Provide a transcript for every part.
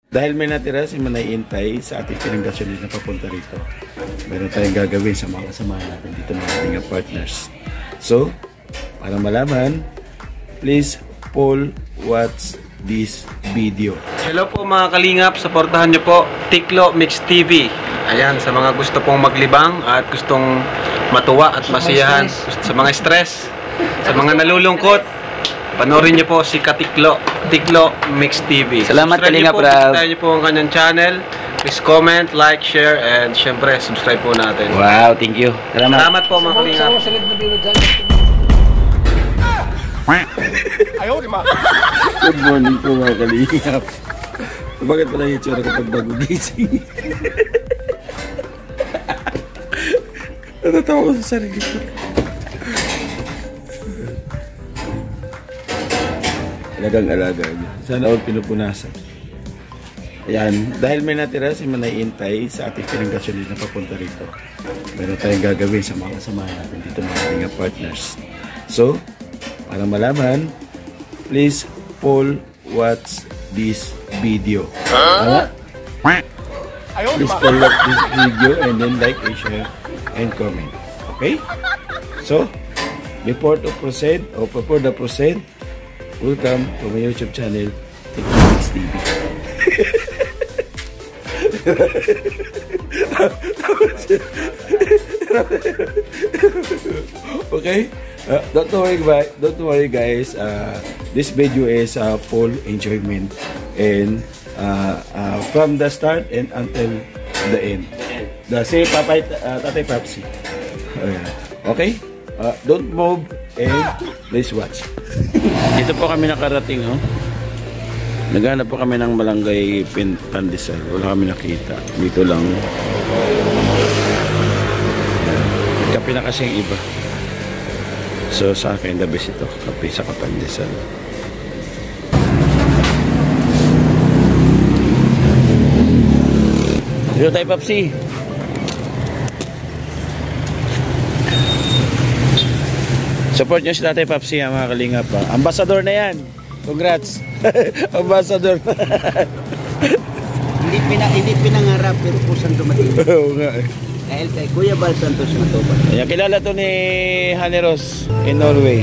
Dahil may natira si Manay Intay sa ating pinanggasolin na papunta rito, meron tayong gagawin sa mga kasamahan natin dito ng ating partners. So, para malaman, please watch this video. Hello po mga kalingap, supportahan nyo po Tiklo Mix TV. Ayan, sa mga gusto pong maglibang at gustong matuwa at masiyahan, sa mga stress, sa mga nalulungkot, panoorin nyo po si Katiklo, Tiklo Mix TV. Salamat Kalingap Rab. Subscribe nyo po ang kanyang channel. Please comment, like, share, and syempre subscribe po natin. Wow, thank you. Salamat po mga kalingap. Good morning po mga kalingap. Bakit pala yung tsura kapag bago gising? Natatawa ko sa sarili ko. Alagang-alaga niya. Sana huwag pinupunasan. Ayan, dahil may natira si Manay Intay sa ating pinanggasolin na papunta rito, meron tayong gagawin sa mga kasamahan natin dito ng ating partners. So, para malaman, please watch this video. Please watch this video and then like and share and comment. Okay? So, before the proceed, welcome to my YouTube channel, Tiklo Mix TV. Okay? Don't worry guys. This video is full enjoyment and from the start and until the end. Say Tatay Papsi. Okay? Don't move and please watch. Dito po kami nakarating, oh. Naghanap po kami ng malunggay pandesal. Wala kami nakita. Dito lang. Kape na kasi yung iba. So sa akin, the best ito. Kape sa kapandesal. Dito tayo, Papsi. Support nyo si Tatay Papsi, mga kalingap. Ambassador na yan. Congrats. Ambassador. Hindi pinangarap pero kusang dumating. Oo nga eh. Dahil kay Kuya Bal Santos na to. Ayan, kilala to ni Haneros in Norway.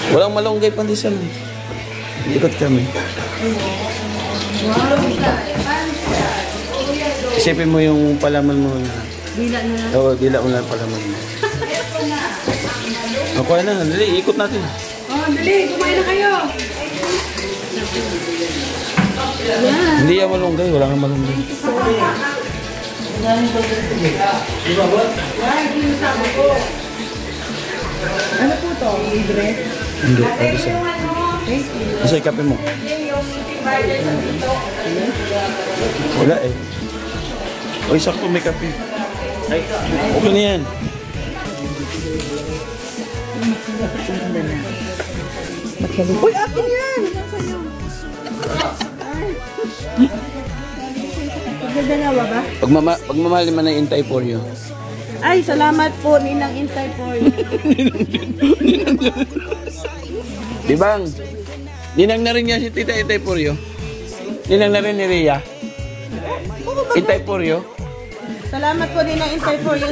Walang malunggay pandesal. Ikot kami. Isipin mo yung palaman mo na. Dila na lang. Oo, dila mo lang palaman mo. Ako na, dali, ikot natin. Dali, kumain na kayo. Hindi yan malunggay, wala nga malunggay. Ano po to? Libre? Hindi, pandesal. Asa yung kape mo? Wala eh. O, sakto may kape. Okay na yan. Uy, akin yan! Pagdadalawa ba? Pagmamahal naman na Intay for you. Ay, salamat po, Ninang Intay for you. Dibang, ninang na rin niya si Tita Intay for you. Ninang na rin ni Rhea. Intay for you. Salamat po, Ninang Intay for you.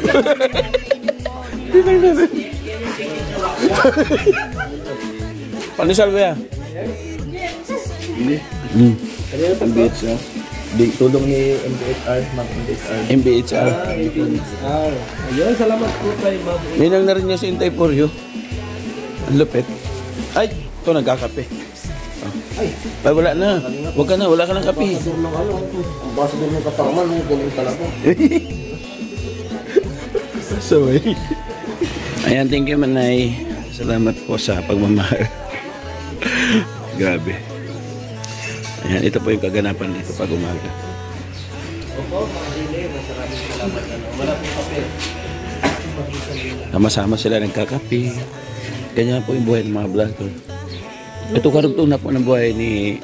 Ninang na rin. Pandesal ba yan? Shirley. MBH na. Tulong ni MBHR, Ma'am MBHR. MBHR. Ayun, salamat po kay Ma'am. Ninang na rin niya si Intay for you. Ang lupit. Ay, ito nagkakape. Ay, wala na. Huwag ka na, wala ka ng kape. Ang basa doon yung katarman, ganun talaga. Sorry. Ayan, thank you, Manay. Salamat po sa pagmamahal. Grabe. Ayan, ito po yung kaganapan dito pag umaga. Sama-sama sila nagkakape. Ganyan po yung buhay ng mga vlogger. Ito karugtong na po ng buhay ni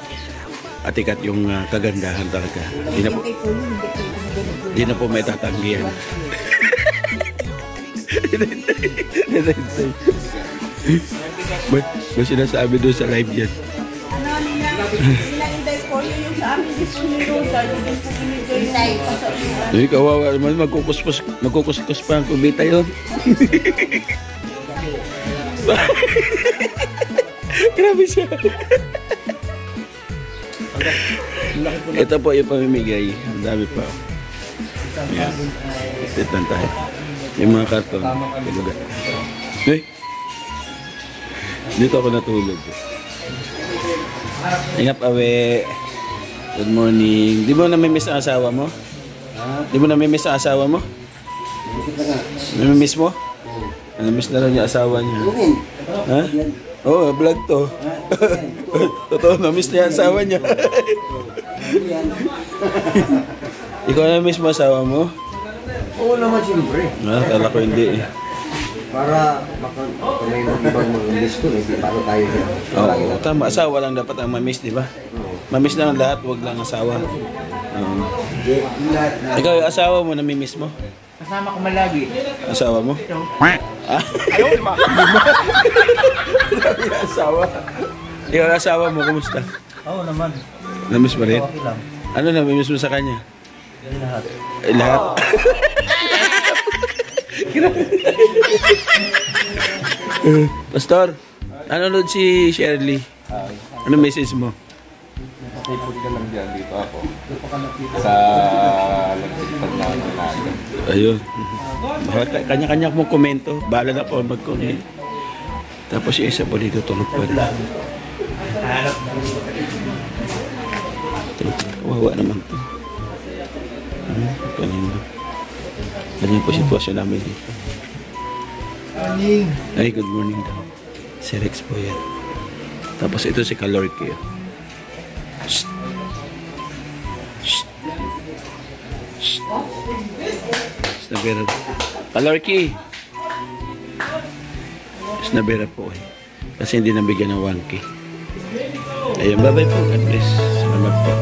Ate Kat, yung kagandahan talaga. Hindi na po may tatanggihan. May sinasabi doon sa live yan. Ninang Intay for you yung sa amin. Hindi po nilusa. Hindi po binigay yung Ay, kawawa naman. Magkukuskus pa ang kubita yun. Grabe siya. Ito po yung pamimigay. Ang dami pa. Yan. Titan tayo. Yung mga karton. Hey. Dito ako natulog. Ingat, Awe. Good morning. Di mo namimiss ang asawa mo? Di mo namimiss ang asawa mo? Namimiss mo? Namimiss na rin yung asawa niya. Ha? Oo, vlog to. Totoo, namimiss niya ang asawa niya. Ikaw namimiss mo asawa mo? Oo naman, siyempre. Kala ko hindi eh. Para may ibang mga miss ko, hindi paano tayo dyan. Oo, tama. Asawa lang dapat ang mamiss, di ba? Mamiss lang ang lahat, huwag lang asawa. Ikaw, yung asawa mo, namimiss mo? Kasama ko malagi. Asawa mo? Ayaw, ma. Asawa. Ikaw, asawa mo, kumusta? Oo naman. Namiss mo rin? Okay lang. Ano namimiss mo sa kanya? Lahat. Lahat? Pastor, nanonood si Shirley. Ano message mo? Ipod ka lang dyan, dito ako. Sa lagsipan na naga. Ayun. Kanya-kanya mong komento. Bahala na po mag-comment. Tapos yung isa po dito tulog pa rin. Kawawa naman to. Ganyan po sitwasyon namin dito. Ay, good morning daw. Si Rex po yan. Tapos ito si Calorky. Shh. Shh. Shh. Snabera. Calorky! Snabera po eh. Kasi hindi nabigyan ng 1K. Ayun, bye-bye po. God bless. Salamat po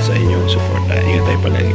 sa inyong support. Ingat tayo palagi.